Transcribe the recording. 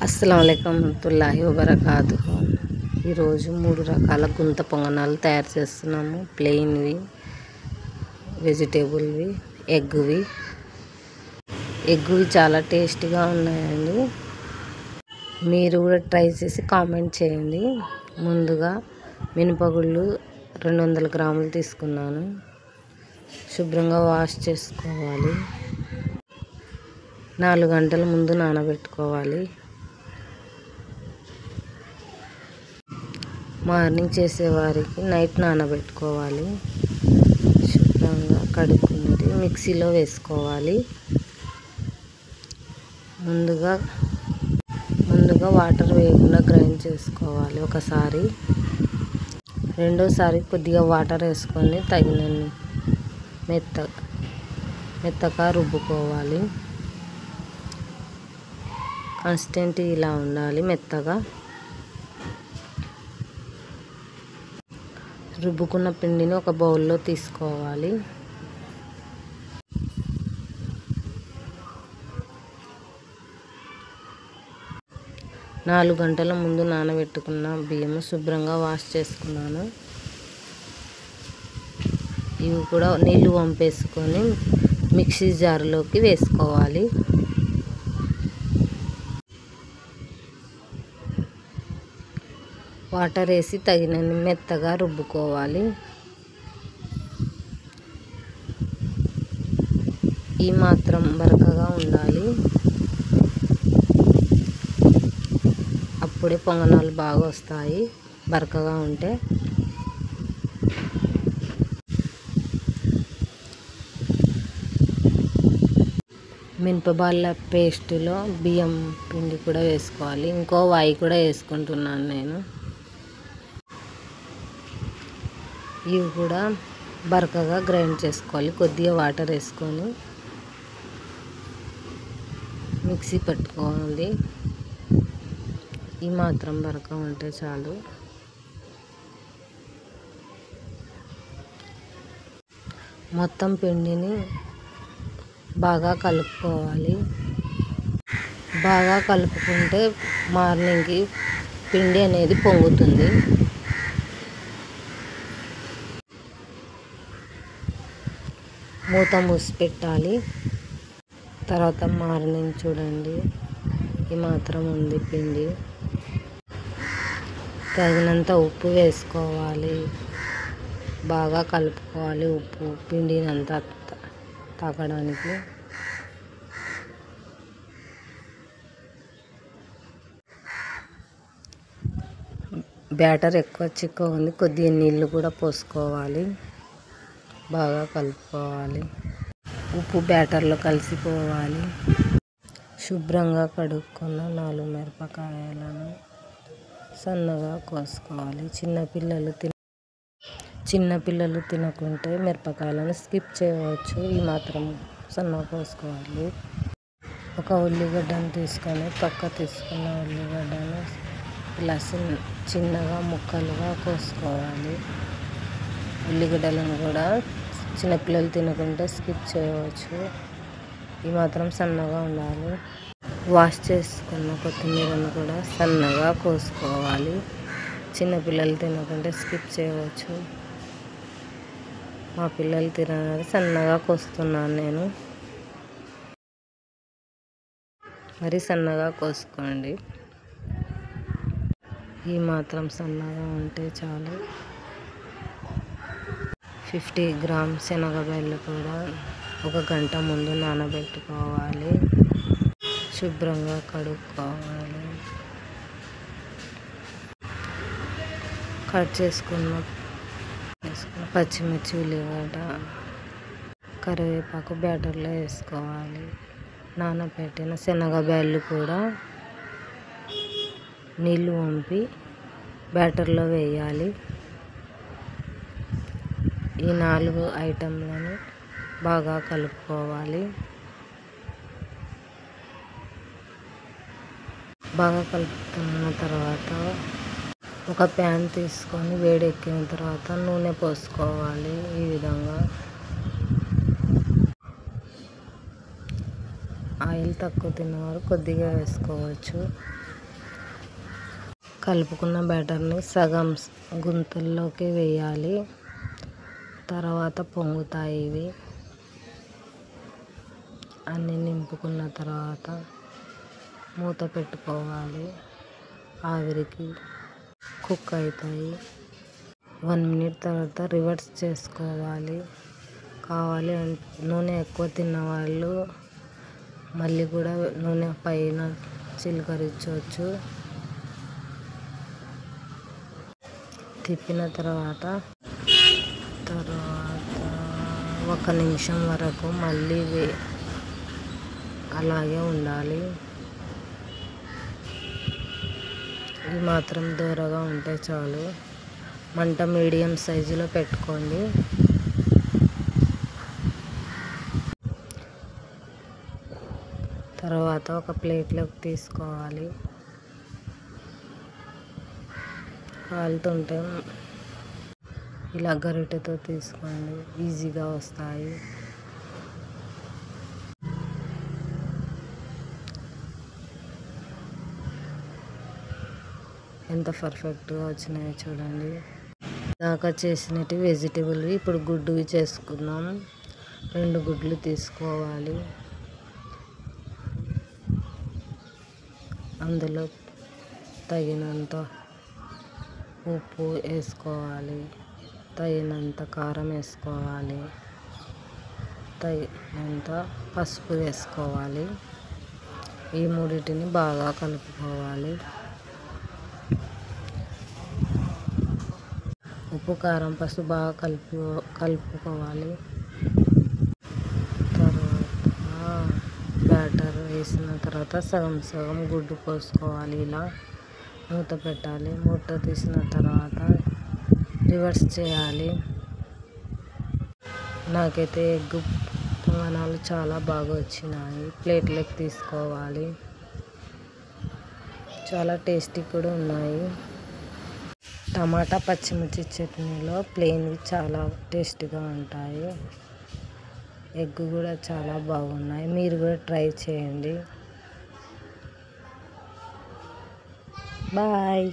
అస్సలాము అలైకుం వరహ్మతుల్లాహి వబరకాతుహు. ఈరోజు 3 రకాల గుంత పొంగనాలు తయారు చేస్తున్నాము. ప్లెయిన్వి, వెజిటేబుల్వి, ఎగ్వి చాలా టేస్టీగా ఉన్నాయండి. మీరు కూడా ట్రై చేసి కామెంట్ చేయండి. ముందుగా మినపగుళ్ళు 200 గ్రాములు తీసుకున్నాను. శుభ్రంగా వాష్ చేసుకోవాలి. 4 గంటల ముందు నానబెట్టుకోవాలి. మార్నింగ్ చేసేవారికి నైట్ నానబెట్టుకోవాలి. శుభ్రంగా కడుక్కుని మిక్సీలో వేసుకోవాలి. ముందుగా వాటర్ వేయకుండా గ్రైండ్ చేసుకోవాలి ఒకసారి. రెండోసారి కొద్దిగా వాటర్ వేసుకొని తగినన్ని మెత్తగా రుబ్బుకోవాలి. కన్సిస్టెన్సీ ఇలా ఉండాలి. మెత్తగా రుబ్బుకున్న పిండిని ఒక బౌల్లో తీసుకోవాలి. నాలుగు గంటల ముందు నానబెట్టుకున్న బియ్యం శుభ్రంగా వాష్ చేసుకున్నాను. ఇవి కూడా నీళ్లు వంపేసుకొని మిక్సీ జార్లోకి వేసుకోవాలి. వాటర్ వేసి తగినన్ని మెత్తగా రుబ్బుకోవాలి. ఈ మాత్రం బరకగా ఉండాలి. అప్పుడే పొంగనాలు బాగా వస్తాయి. బరకగా ఉంటే మినపబాళ్ళ పేస్టులో బియ్యం పిండి కూడా వేసుకోవాలి. ఇంకో వాయి కూడా వేసుకుంటున్నాను నేను. ఇవి కూడా బరకగా గ్రైండ్ చేసుకోవాలి. కొద్దిగా వాటర్ వేసుకొని మిక్సీ పట్టుకోవాలి. ఈ మాత్రం బరక ఉంటే చాలు. మొత్తం పిండిని బాగా కలుపుకోవాలి. బాగా కలుపుకుంటే మార్నింగ్కి పిండి అనేది పొంగుతుంది. మూత మూసి పెట్టాలి. తర్వాత మార్నింగ్ చూడండి, ఈ మాత్రం ఉంది పిండి. తగినంత ఉప్పు వేసుకోవాలి. బాగా కలుపుకోవాలి. ఉప్పు పిండిని అంతా తాకడానికి. బ్యాటర్ ఎక్కువ చిక్కగా ఉంది. కొద్దిగా నీళ్ళు కూడా పోసుకోవాలి. బాగా కలుపుకోవాలి. ఉప్పు బ్యాటర్లో కలిసిపోవాలి. శుభ్రంగా కడుక్కున్న 4 మిరపకాయలను సన్నగా కోసుకోవాలి. చిన్నపిల్లలు తినకుంటే మిరపకాయలను స్కిప్ చేయవచ్చు. ఈ మాత్రం సన్నగా కోసుకోవాలి. ఒక ఉల్లిగడ్డను తీసుకొని తీసుకున్న ఉల్లిగడ్డను ఇలా చిన్నగా ముక్కలుగా కోసుకోవాలి. ఉల్లిగడ్డలను కూడా చిన్నపిల్లలు తినకుంటే స్కిప్ చేయవచ్చు. ఈ మాత్రం సన్నగా ఉండాలి. వాష్ చేసుకున్న కొత్తిమీరను కూడా సన్నగా కోసుకోవాలి. చిన్నపిల్లలు తినకుంటే స్కిప్ చేయవచ్చు. మా పిల్లలు తినని సన్నగా కోస్తున్నాను నేను. మరి సన్నగా కోసుకోండి. ఈ మాత్రం సన్నగా ఉంటే చాలు. 50 గ్రామ్స్ శనగబెల్లు కూడా 1 గంట ముందు నానబెట్టుకోవాలి. శుభ్రంగా కడుక్కోవాలి. కట్ చేసుకున్న పచ్చిమిర్చి, ఉల్లిగడ్డ, కరివేపాకు బ్యాటర్లో వేసుకోవాలి. నానబెట్టిన శనగబెల్లు కూడా నీళ్ళు వంపి బ్యాటర్లో వేయాలి. ఈ 4 ఐటెంలను బాగా కలుపుకోవాలి. బాగా కలుపుకున్న తర్వాత ఒక ప్యాన్ తీసుకొని వేడెక్కిన తర్వాత నూనె పోసుకోవాలి. ఈ విధంగా ఆయిల్ తక్కువ తిన్నవారు కొద్దిగా వేసుకోవచ్చు. కలుపుకున్న బ్యాటర్ని సగం గుంతల్లోకి వేయాలి. తర్వాత పొంగుతాయి. ఇవి అన్నీ నింపుకున్న తర్వాత మూత పెట్టుకోవాలి. ఆవిరికి కుక్ అవుతాయి. 1 మినిట్ తర్వాత రివర్స్ చేసుకోవాలి. కావాలి అంటే నూనె ఎక్కువ తిన్నవాళ్ళు మళ్ళీ కూడా నూనె పైన చిలకరించవచ్చు. తిప్పిన తర్వాత 1 నిమిషం వరకు మళ్ళీ అలాగే ఉండాలి. ఇది మాత్రం దూరగా ఉంటే చాలు. మంట మీడియం సైజులో పెట్టుకోండి. తర్వాత ఒక ప్లేట్లోకి తీసుకోవాలి. కాలుతుంటే ఇలా గరిటెతో తీసుకోండి, ఈజీగా వస్తాయి. ఎంత పర్ఫెక్ట్గా వచ్చినాయో చూడండి. దాకా చేసినట్టు వెజిటేబుల్ ఇప్పుడు గుడ్డువి చేసుకుందాం. 2 గుడ్లు తీసుకోవాలి. అందులో తగినంత ఉప్పు వేసుకోవాలి. తగినంత కారం వేసుకోవాలి. తగినంత పసుపు వేసుకోవాలి. ఈ మూడింటిని బాగా కలుపుకోవాలి. ఉప్పు, కారం, పసుపు బాగా కలుపుకోవాలి. తర్వాత బ్యాటర్ వేసిన తర్వాత సగం గుడ్డు పోసుకోవాలి. ఇలా మూత పెట్టాలి. మూత తీసిన తర్వాత రివర్స్ చేయాలి. నాకైతే ఎగ్ పొంగనాలు చాలా బాగా వచ్చినాయి. ప్లేట్లోకి తీసుకోవాలి. చాలా టేస్టీ కూడా ఉన్నాయి. టమాటా పచ్చిమిర్చి చట్నీలో ప్లెయిన్వి చాలా టేస్టీగా ఉంటాయి. ఎగ్ కూడా చాలా బాగున్నాయి. మీరు కూడా ట్రై చేయండి. బాయ్.